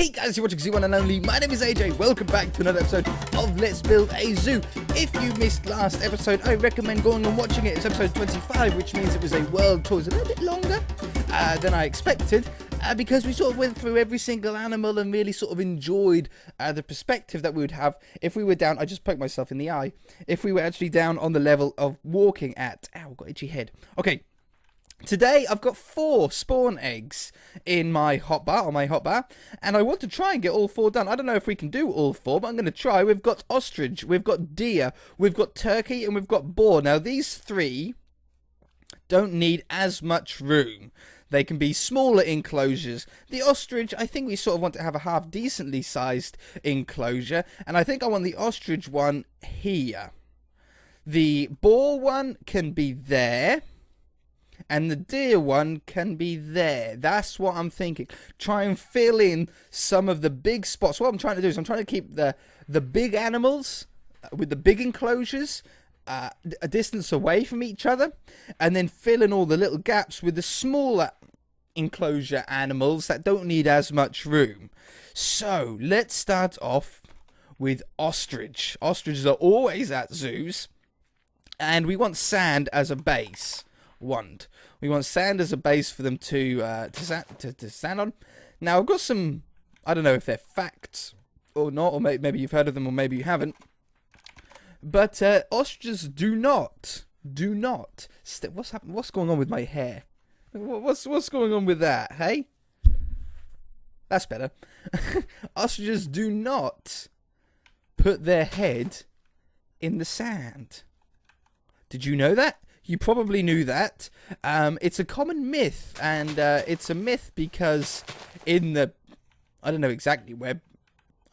Hey guys, you're watching Z1 and only. My name is AJ. Welcome back to another episode of Let's Build a Zoo. If you missed last episode, I recommend going and watching it. It's episode 25, which means it was a world tour. It's a little bit longer than I expected because we sort of went through every single animal and really sort of enjoyed the perspective that we would have if we were down. I just poked myself in the eye. If we were actually down on the level of walking at. Ow, got itchy head. Okay. Today, I've got 4 spawn eggs in my hotbar, and I want to try and get all 4 done. I don't know if we can do all 4, but I'm going to try. We've got ostrich, we've got deer, we've got turkey, and we've got boar. Now, these 3 don't need as much room. They can be smaller enclosures. The ostrich, I think we sort of want to have a half decently sized enclosure, and I think I want the ostrich one here. The boar one can be there. And the deer one can be there. That's what I'm thinking. Try and fill in some of the big spots. What I'm trying to do is I'm trying to keep the big animals with the big enclosures a distance away from each other. And then fill in all the little gaps with the smaller enclosure animals that don't need as much room. So, let's start off with ostrich. Ostriches are always at zoos. And we want sand as a base. We want sand as a base for them to stand on. Now, I've got some, I don't know if they're facts or not, or maybe you've heard of them or maybe you haven't. But ostriches do not. What's happening? What's going on with my hair? What's going on with that? Hey, that's better. Ostriches do not put their head in the sand. Did you know that? You probably knew that. It's a common myth, and it's a myth because in the, I don't know exactly where.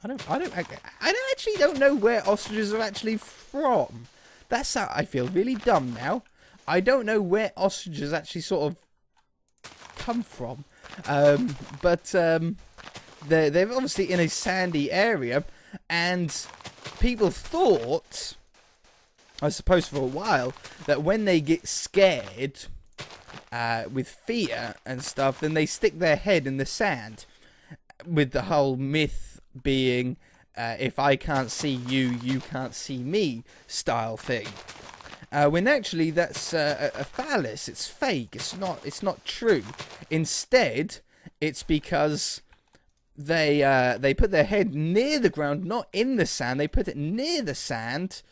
I actually don't know where ostriches are actually from. That's how I feel really dumb now. I don't know where ostriches actually sort of come from. But they're obviously in a sandy area, and people thought, I suppose for a while, that when they get scared with fear and stuff, then they stick their head in the sand, with the whole myth being if I can't see you, you can't see me style thing. When actually that's a phallus. It's fake. It's not true. Instead, it's because they put their head near the ground, not in the sand. They put it near the sand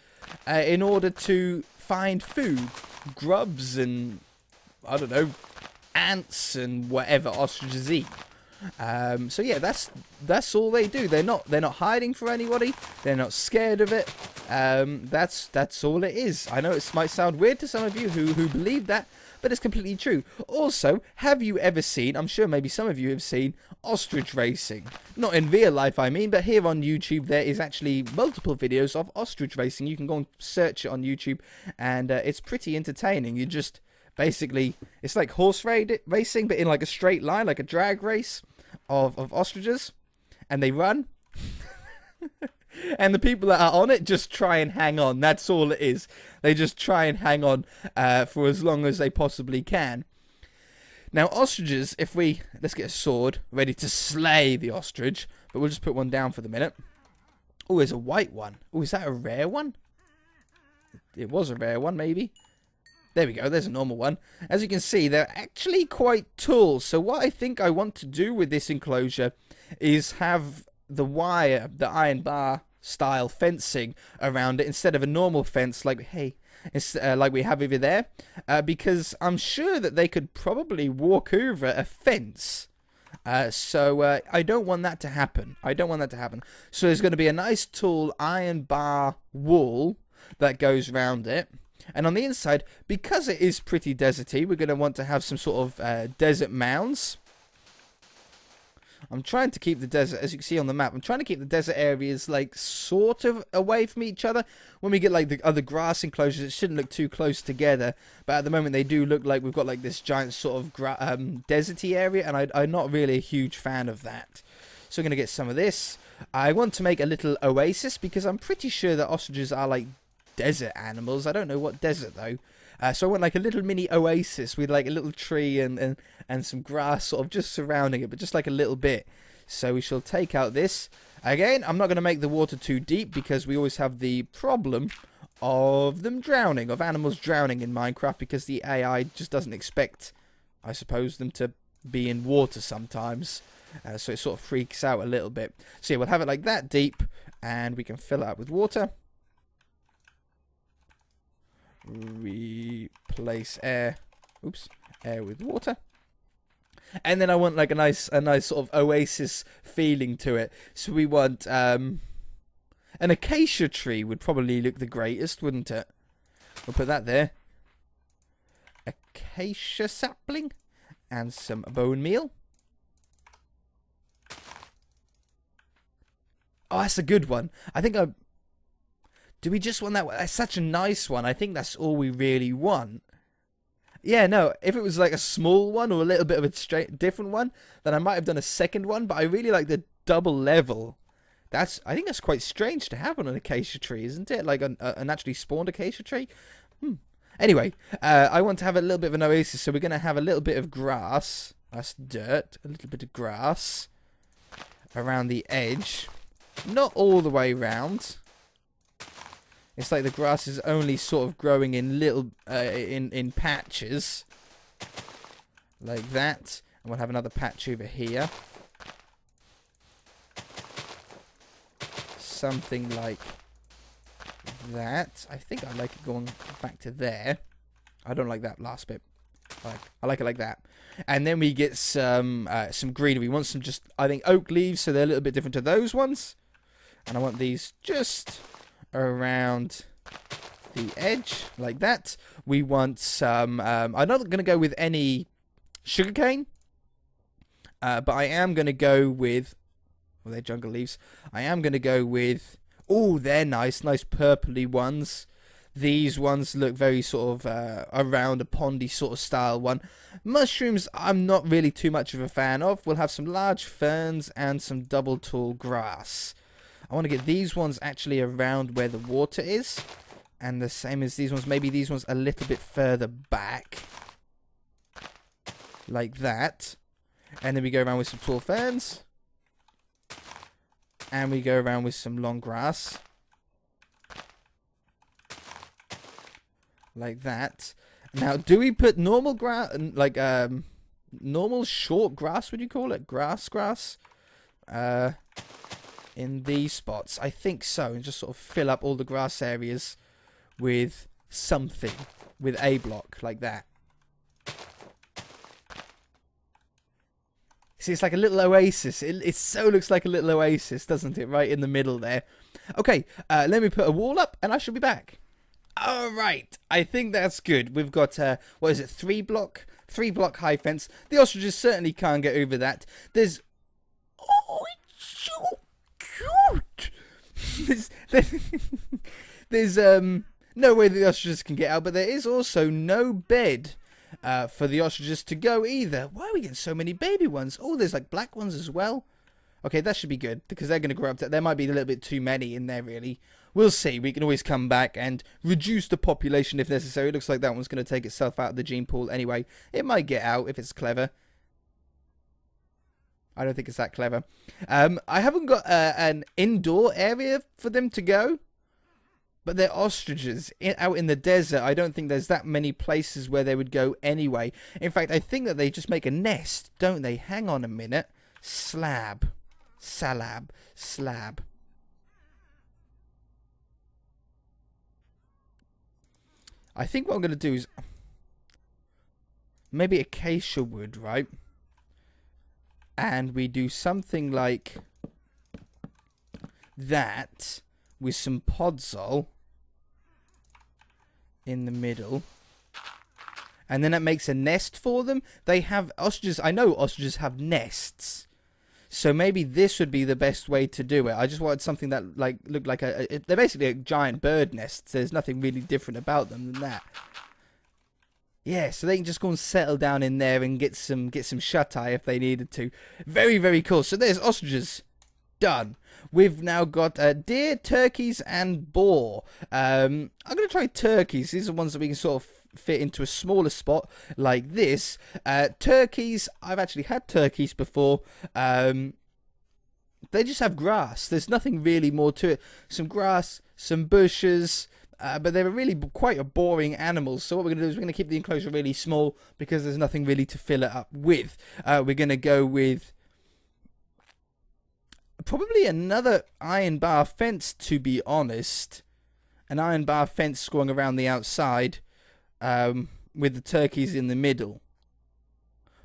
in order to find food, grubs and, I don't know, ants and whatever ostriches eat. So yeah, that's all they do. They're not hiding for anybody. They're not scared of it. That's all it is. I know it might sound weird to some of you who believe that, but it's completely true. Also, have you ever seen, I'm sure maybe some of you have seen, ostrich racing? Not in real life, I mean, but here on YouTube there is actually multiple videos of ostrich racing. You can go and search it on YouTube, and it's pretty entertaining. You just, basically, it's like horse racing, but in like a straight line, like a drag race of ostriches, and they run. And the people that are on it just try and hang on. That's all it is. They just try and hang on for as long as they possibly can. Now, ostriches, let's get a sword ready to slay the ostrich, but we'll just put one down for the minute. Oh, there's a white one. Oh, is that a rare one? It was a rare one, maybe. There we go, there's a normal one. As you can see, they're actually quite tall. So what I think I want to do with this enclosure is have the wire, the iron bar style fencing around it instead of a normal fence like like we have over there, because I'm sure that they could probably walk over a fence. So I don't want that to happen. So there's going to be a nice tall iron bar wall that goes around it. And on the inside, because it is pretty deserty, we're going to want to have some sort of desert mounds. I'm trying to keep the desert, as you can see on the map, I'm trying to keep the desert areas, like, sort of away from each other. When we get, like, the other grass enclosures, it shouldn't look too close together. But at the moment, they do look like we've got, like, this giant sort of deserty area, and I'm not really a huge fan of that. So we're going to get some of this. I want to make a little oasis, because I'm pretty sure that ostriches are, like, desert animals. I don't know what desert, though. So I want like a little mini oasis with like a little tree and some grass sort of just surrounding it, but just like a little bit. So we shall take out this. Again, I'm not going to make the water too deep because we always have the problem of them drowning, of animals drowning in Minecraft, because the AI just doesn't expect, I suppose, them to be in water sometimes. So it sort of freaks out a little bit. So yeah, we'll have it like that deep, and we can fill it up with water. Replace air. Oops, air with water. And then I want like a nice sort of oasis feeling to it. So we want an acacia tree would probably look the greatest, wouldn't it? We'll put that there. Acacia sapling and some bone meal. Oh, that's a good one. I think do we just want that one? That's such a nice one. I think that's all we really want. Yeah, no, if it was like a small one or a little bit of a different one, then I might have done a second one, but I really like the double level. I think that's quite strange to have on an acacia tree, isn't it? Like an naturally spawned acacia tree. Anyway, I want to have a little bit of an oasis, so we're going to have a little bit of grass. That's dirt. A little bit of grass around the edge. Not all the way round. It's like the grass is only sort of growing in little, in patches. Like that. And we'll have another patch over here. Something like that. I think I like it going back to there. I don't like that last bit. I like it like that. And then we get some greenery. We want some just, I think, oak leaves, so they're a little bit different to those ones. And I want these just around the edge, like that. We want some, I'm not going to go with any sugarcane, but I am going to go with, well, they're jungle leaves. I am going to go with, oh, they're nice purpley ones. These ones look very sort of around a pondy sort of style one. Mushrooms, I'm not really too much of a fan of. We'll have some large ferns and some double tall grass. I want to get these ones actually around where the water is. And the same as these ones. Maybe these ones a little bit further back. Like that. And then we go around with some tall ferns. And we go around with some long grass. Like that. Now, do we put normal grass, like, normal short grass, would you call it? Grass? In these spots? I think so. And just sort of fill up all the grass areas with something. With a block, like that. See, it's like a little oasis. It so looks like a little oasis, doesn't it? Right in the middle there. Okay, let me put a wall up, and I shall be back. Alright, I think that's good. We've got, what is it, 3-block high fence. The ostriches certainly can't get over that. There's... Oh, it's so cute! there's no way the ostriches can get out, but there is also no bed for the ostriches to go either. Why are we getting so many baby ones? Oh, there's like black ones as well. Okay, that should be good, because they're going to grow up. There might be a little bit too many in there, really. We'll see. We can always come back and reduce the population if necessary. It looks like that one's going to take itself out of the gene pool anyway. It might get out if it's clever. I don't think it's that clever. I haven't got an indoor area for them to go. But they're ostriches out in the desert. I don't think there's that many places where they would go anyway. In fact, I think that they just make a nest, don't they? Hang on a minute. Slab. I think what I'm going to do is maybe acacia wood, right? And we do something like that with some podzol in the middle. And then that makes a nest for them. They have ostriches. I know ostriches have nests. So maybe this would be the best way to do it. I just wanted something that like looked like they're basically a giant bird nest. There's nothing really different about them than that. Yeah, so they can just go and settle down in there and get some shut-eye if they needed to. Very, very cool. So there's ostriches. Done. We've now got deer, turkeys, and boar. I'm going to try turkeys. These are ones that we can sort of fit into a smaller spot like this. Turkeys, I've actually had turkeys before. they just have grass. There's nothing really more to it. Some grass, some bushes, but they're really quite a boring animals. So what we're going to do is we're going to keep the enclosure really small because there's nothing really to fill it up with. We're going to go with probably another iron bar fence, to be honest. An iron bar fence going around the outside with the turkeys in the middle.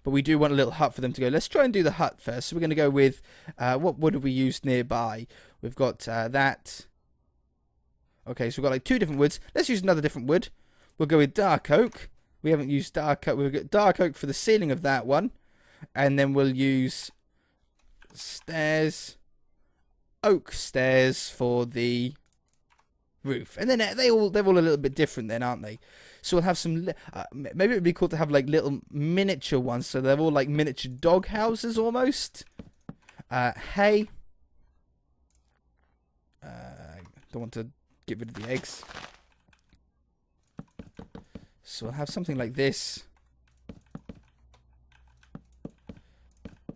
But we do want a little hut for them to go. Let's try and do the hut first. So we're going to go with, what wood have we used nearby? We've got that. Okay, so we've got like 2 different woods. Let's use another different wood. We'll go with dark oak. We haven't used dark oak. We've got dark oak for the ceiling of that one. And then we'll use stairs. Oak stairs for the roof. And then they're all a little bit different then, aren't they? So we'll have some, maybe it would be cool to have like little miniature ones, so they're all like miniature dog houses almost. Hay. Don't want to get rid of the eggs. So we'll have something like this.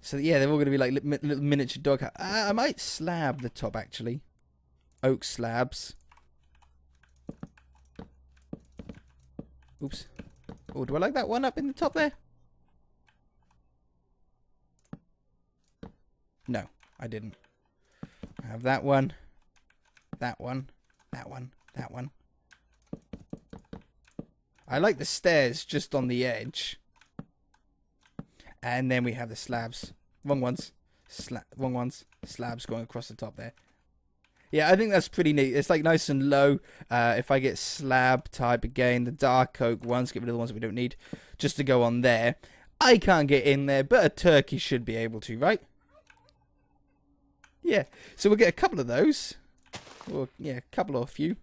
So yeah, they're all going to be like little miniature dog house. I might slab the top actually. Oak slabs. Oops. Oh, do I like that one up in the top there? No, I didn't. I have that one. That one. That one. That one. I like the stairs just on the edge. And then we have the slabs. Wrong ones. Wrong ones. Slabs going across the top there. Yeah, I think that's pretty neat. It's like nice and low. If I get slab type again, the dark oak ones, get rid of the ones that we don't need, just to go on there. I can't get in there, but a turkey should be able to, right? Yeah, so we'll get a couple of those. Or, yeah, a couple or a few.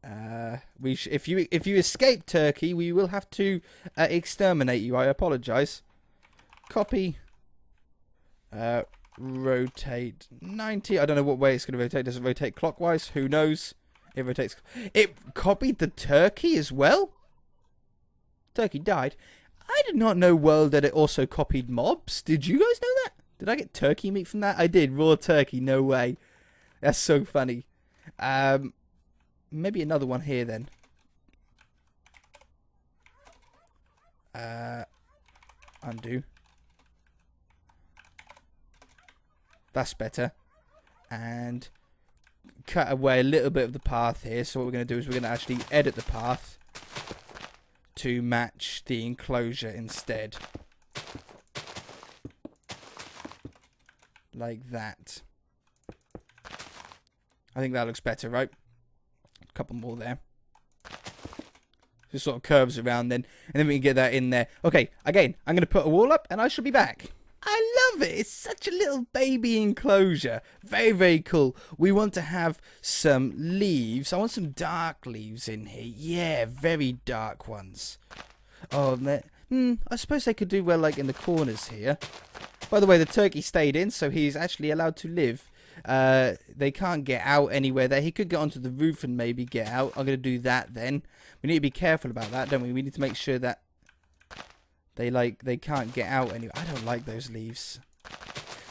If you escape turkey, we will have to exterminate you. I apologise. Copy. Rotate 90. I don't know what way it's going to rotate. Does it rotate clockwise? Who knows? It rotates. It copied the turkey as well? Turkey died. I did not know World Edit also copied mobs. Did you guys know that? Did I get turkey meat from that? I did. Raw turkey. No way. That's so funny. Maybe another one here then. Undo. That's better. And cut away a little bit of the path here. So what we're going to do is we're going to actually edit the path to match the enclosure instead. Like that. I think that looks better, right? A couple more there. Just sort of curves around then. And then we can get that in there. Okay, again, I'm going to put a wall up and I shall be back. I love it. It's such a little baby enclosure. Very, very cool. We want to have some leaves. I want some dark leaves in here. Yeah, very dark ones. Oh, I suppose they could do well like in the corners here. By the way, the turkey stayed in, so he's actually allowed to live. They can't get out anywhere there. He could get onto the roof and maybe get out. I'm going to do that then. We need to be careful about that, don't we? We need to make sure that they can't get out anywhere. I don't like those leaves.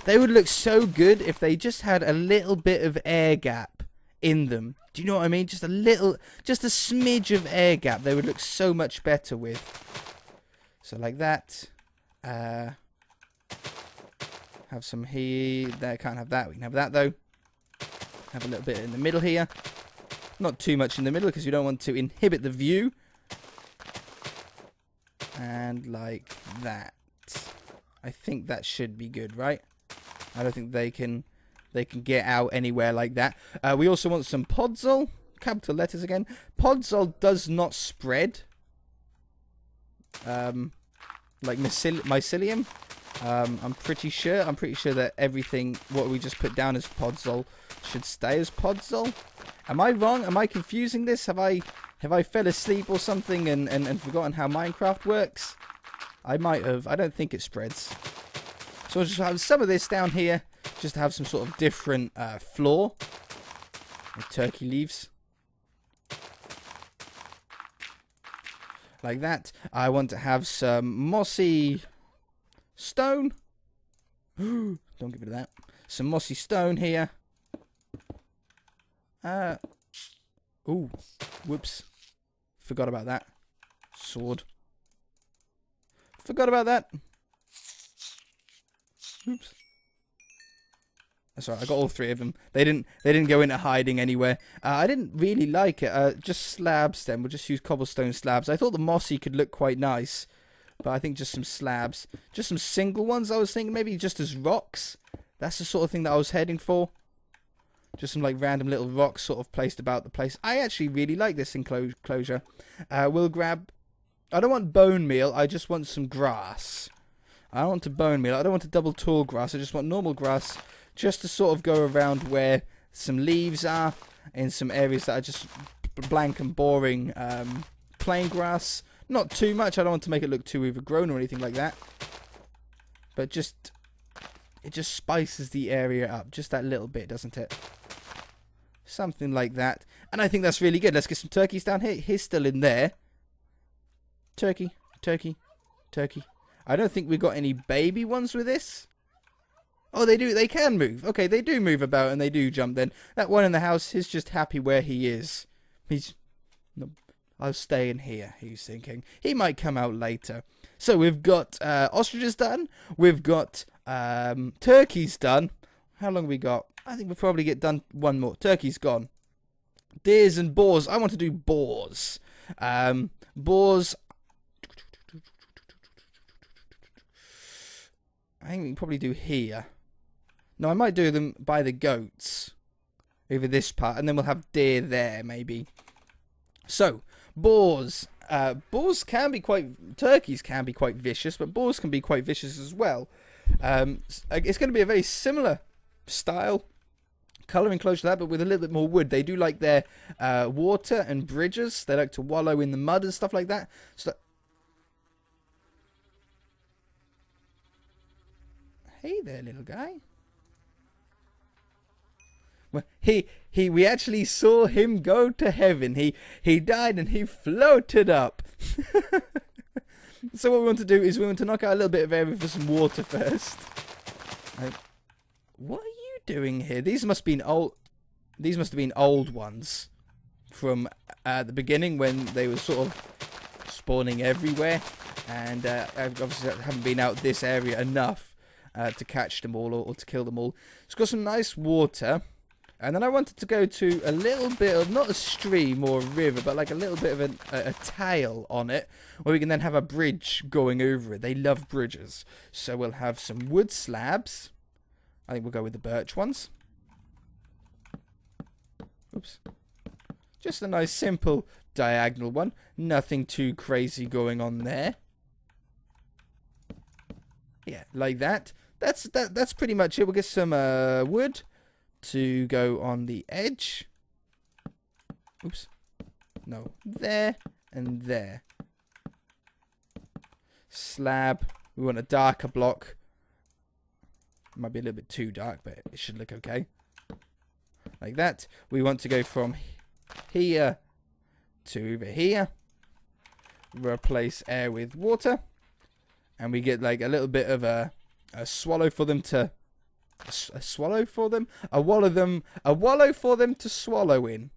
They would look so good if they just had a little bit of air gap in them. Do you know what I mean? Just a little, just a smidge of air gap. They would look so much better with. So like that. Have some here. There, can't have that. We can have that though. Have a little bit in the middle here. Not too much in the middle because you don't want to inhibit the view. And like that. I think that should be good, right? I don't think they can get out anywhere like that. We also want some podzol. Capital letters again. Podzol does not spread. Like mycelium. I'm pretty sure that everything what we just put down as podzol should stay as podzol. Am I wrong? Am I confusing this? Have I fell asleep or something and forgotten how Minecraft works? I might have. I don't think it spreads. So I'll just have some of this down here, just to have some sort of different floor with turkey leaves. Like that. I want to have some mossy stone. Don't get rid of that. Some mossy stone here. Ooh. Whoops. Forgot about that. Sword. Forgot about that. Oops. That's alright, I got all three of them. They didn't go into hiding anywhere. I didn't really like it. Just slabs then. We'll just use cobblestone slabs. I thought the mossy could look quite nice. But I think just some slabs. Just some single ones I was thinking. Maybe just as rocks. That's the sort of thing that I was heading for. Just some like random little rocks sort of placed about the place. I actually really like this enclosure. We'll grab... I don't want bone meal. I just want some grass. I don't want a bone meal. I don't want a double tall grass. I just want normal grass. Just to sort of go around where some leaves are. In some areas that are just blank and boring. Plain grass. Not too much. I don't want to make it look too overgrown or anything like that. But just... it just spices the area up. Just that little bit, doesn't it? Something like that. And I think that's really good. Let's get some turkeys down here. He's still in there. Turkey. Turkey. Turkey. I don't think we've got any baby ones with this. Oh, they do. They can move. Okay, they do move about and they do jump then. That one in the house is just happy where he is. He's... no, I'll stay in here, he's thinking. He might come out later. So we've got ostriches done. We've got turkeys done. How long have we got? I think we'll probably get done one more. Turkey's gone. Deers and boars. I want to do boars. Boars... I think we can probably do here. No, I might do them by the goats. Over this part. And then we'll have deer there, maybe. So, boars. Boars can be quite... turkeys can be quite vicious. But boars can be quite vicious as well. It's going to be a very similar style. Colour enclosure to that, but with a little bit more wood. They do like their water and bridges. They like to wallow in the mud and stuff like that. So... hey there, little guy. Well, we actually saw him go to heaven. He died and he floated up. So what we want to do is we want to knock out a little bit of area for some water first. What are you doing here? These must have been old. These must have been old ones from the beginning when they were sort of spawning everywhere, and obviously haven't been out this area enough to catch them all or to kill them all. It's got some nice water. And then I wanted to go to a little bit of, not a stream or a river, but like a little bit of a tail on it, where we can then have a bridge going over it. They love bridges. So we'll have some wood slabs. I think we'll go with the birch ones. Oops. Just a nice, simple, diagonal one. Nothing too crazy going on there. Yeah, like that. That's pretty much it. We'll get some wood to go on the edge. Oops. No. There and there. Slab. We want a darker block. Might be a little bit too dark, but it should look okay. Like that. We want to go from here to over here. Replace air with water. And we get like a little bit of a swallow for them to... A swallow for them? A wallow for them to swallow in.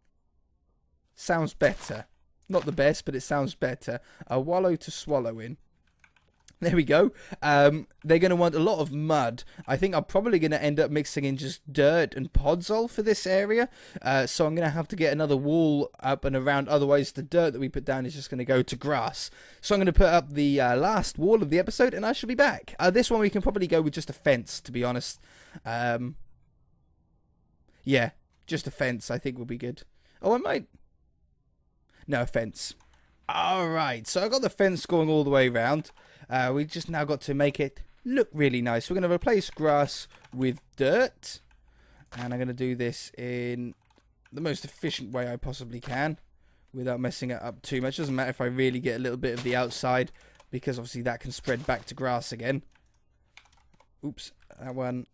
Sounds better. Not the best, but it sounds better. A wallow to swallow in. There we go. They're going to want a lot of mud. I think I'm probably going to end up mixing in just dirt and podzol for this area. So I'm going to have to get another wall up and around. Otherwise, the dirt that we put down is just going to go to grass. So I'm going to put up the last wall of the episode, and I shall be back. This one we can probably go with just a fence, to be honest. Yeah, just a fence I think will be good. Oh, I might... No, a fence. Alright, so I got the fence going all the way around. We just now got to make it look really nice. We're going to replace grass with dirt. And I'm going to do this in the most efficient way I possibly can, without messing it up too much. Doesn't matter if I really get a little bit of the outside, because obviously that can spread back to grass again. Oops, that one,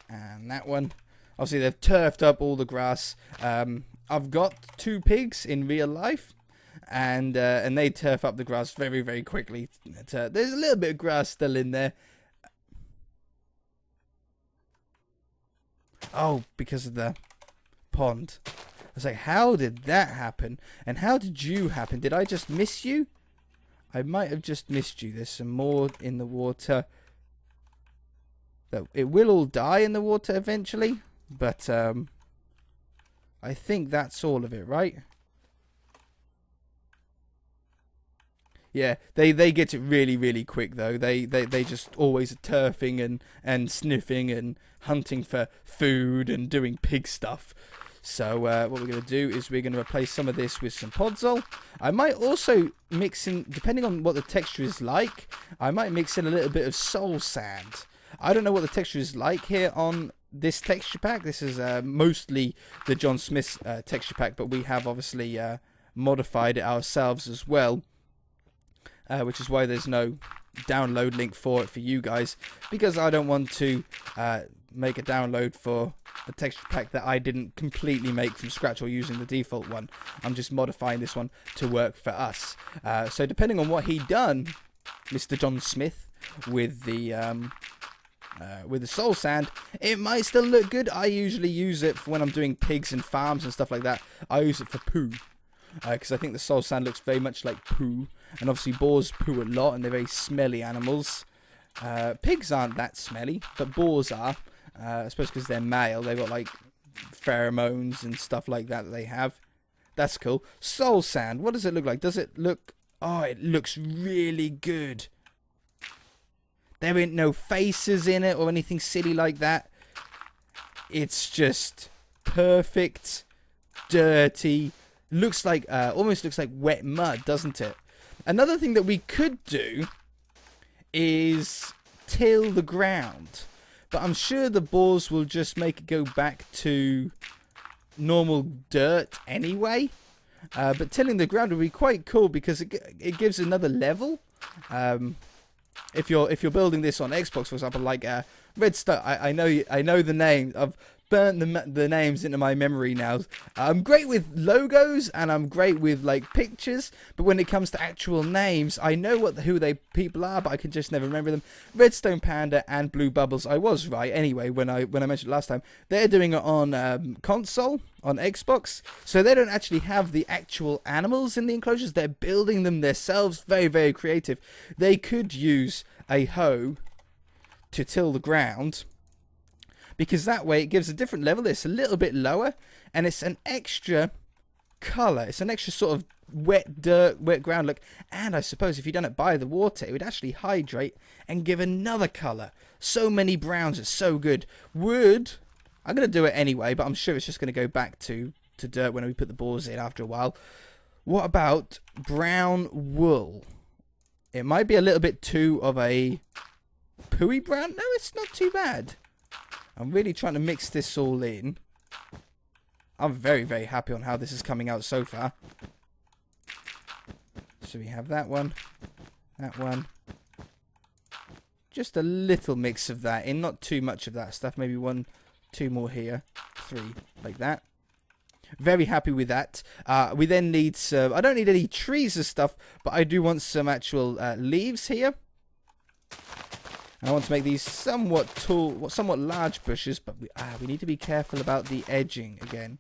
and that one. Obviously they've turfed up all the grass. I've got 2 pigs in real life. And they turf up the grass very, very quickly. There's a little bit of grass still in there. Oh, because of the pond. I was like, how did that happen? And how did you happen? Did I just miss you? I might have just missed you. There's some more in the water. It will all die in the water eventually. But I think that's all of it, right? Yeah, they get it really, really quick though. They just always are turfing and sniffing and hunting for food and doing pig stuff. So what we're going to do is we're going to replace some of this with some podzol. I might also mix in, depending on what the texture is like, I might mix in a little bit of soul sand. I don't know what the texture is like here on this texture pack. This is mostly the John Smith's texture pack, but we have obviously modified it ourselves as well. Which is why there's no download link for it for you guys, because I don't want to make a download for a texture pack that I didn't completely make from scratch or using the default one. I'm just modifying this one to work for us. So depending on what he done, Mr. John Smith, with the soul sand, it might still look good. I usually use it for when I'm doing pigs and farms and stuff like that. I use it for poo. Because I think the soul sand looks very much like poo. And obviously boars poo a lot and they're very smelly animals. Pigs aren't that smelly, but boars are. I suppose because they're male, they've got like pheromones and stuff like that they have. That's cool. Soul sand, what does it look like? Does it look... Oh, it looks really good. There ain't no faces in it or anything silly like that. It's just perfect, dirty... Looks like, almost looks like wet mud, doesn't it? Another thing that we could do is till the ground. But I'm sure the boars will just make it go back to normal dirt anyway. But tilling the ground would be quite cool because it gives another level. If you're building this on Xbox, for example, like Redstone, I know the name. I've burnt the names into my memory now. I'm great with logos and I'm great with like pictures, but when it comes to actual names, I know who they people are, but I can just never remember them. Redstone Panda and Blue Bubbles, I was right anyway when I mentioned it last time. They're doing it on console, on Xbox, so they don't actually have the actual animals in the enclosures. They're building them themselves. Very, very creative. They could use a hoe to till the ground, because that way it gives a different level. It's a little bit lower, and it's an extra colour. It's an extra sort of wet dirt, wet ground look. And I suppose if you'd done it by the water, it would actually hydrate and give another colour. So many browns, it's so good. Wood, I'm going to do it anyway, but I'm sure it's just going to go back to dirt when we put the boars in after a while. What about brown wool? It might be a little bit too of a pooey brown. No, it's not too bad. I'm really trying to mix this all in. I'm very, very happy on how this is coming out so far. So we have that one. That one. Just a little mix of that in. Not too much of that stuff. Maybe 1, 2 more here. 3. Like that. Very happy with that. We then need some... I don't need any trees and stuff, but I do want some actual leaves here. I want to make these somewhat tall, somewhat large bushes, but we need to be careful about the edging again.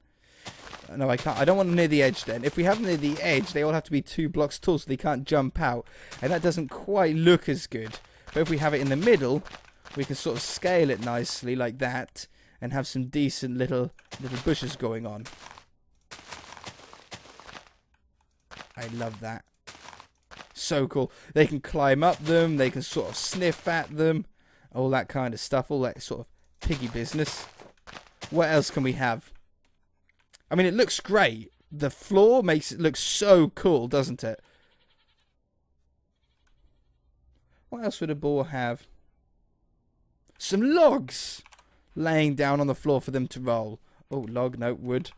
No, I can't. I don't want them near the edge then. If we have them near the edge, they all have to be 2 blocks tall so they can't jump out. And that doesn't quite look as good. But if we have it in the middle, we can sort of scale it nicely like that and have some decent little bushes going on. I love that. So cool. They can climb up them, they can sort of sniff at them, all that kind of stuff, all that sort of piggy business. What else can we have? I mean, it looks great. The floor makes it look so cool, doesn't it? What else would a boar have? Some logs laying down on the floor for them to roll. Oh, log, no, wood.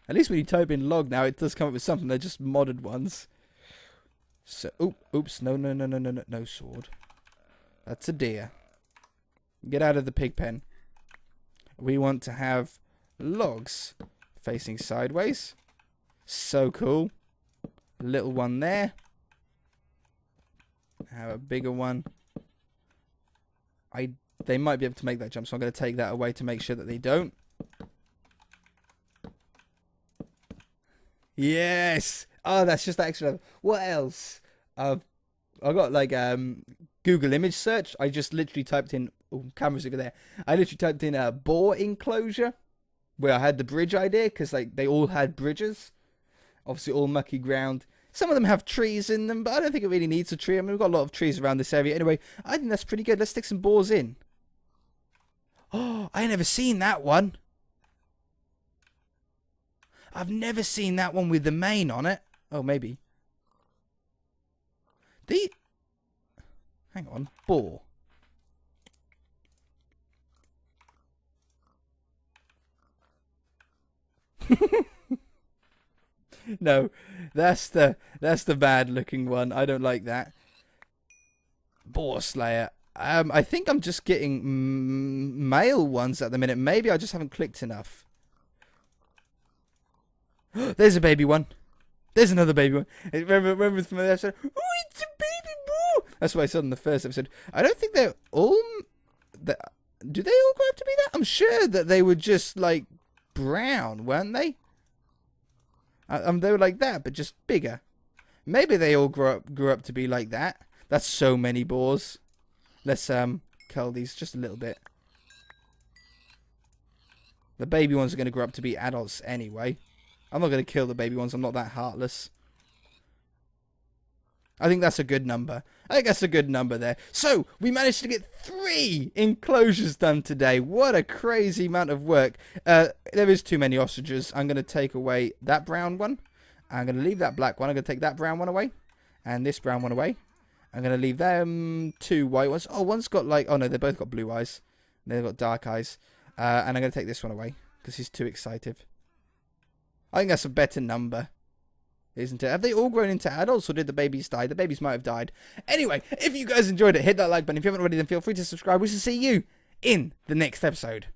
At least when you type in log now, it does come up with something. They're just modded ones. So, oops, no sword. That's a deer. Get out of the pig pen. We want to have logs facing sideways. So cool. A little one there. Have a bigger one. They might be able to make that jump, so I'm going to take that away to make sure that they don't. Yes. Oh, that's just extra. What else? I got like Google image search. I just literally typed in. Oh, cameras over there. I literally typed in a boar enclosure, where I had the bridge idea because like they all had bridges. Obviously, all mucky ground. Some of them have trees in them, but I don't think it really needs a tree. I mean, we've got a lot of trees around this area. Anyway, I think that's pretty good. Let's stick some boars in. Oh, I never seen that one. I've never seen that one with the mane on it. Oh, maybe. Hang on. Boar. No, that's the bad looking one. I don't like that. Boar Slayer. I think I'm just getting male ones at the minute. Maybe I just haven't clicked enough. There's a baby one. There's another baby one. Remember from the episode? Oh, it's a baby boar. That's what I said in the first episode. I don't think they're all. Do they all grow up to be that? I'm sure that they were just like brown, weren't they? They were like that, but just bigger. Maybe they all grew up to be like that. That's so many boars. Let's cull these just a little bit. The baby ones are going to grow up to be adults anyway. I'm not going to kill the baby ones. I'm not that heartless. I think that's a good number. I think that's a good number there. So, we managed to get 3 enclosures done today. What a crazy amount of work. There is too many ostriches. I'm going to take away that brown one. I'm going to leave that black one. I'm going to take that brown one away. And this brown one away. I'm going to leave them 2 white ones. Oh, one's got like... Oh, no, they both got blue eyes. They've got dark eyes. And I'm going to take this one away. Because he's too excited. I think that's a better number. Isn't it? Have they all grown into adults or did the babies die? The babies might have died. Anyway, if you guys enjoyed it, hit that like button. If you haven't already, then feel free to subscribe. We shall see you in the next episode.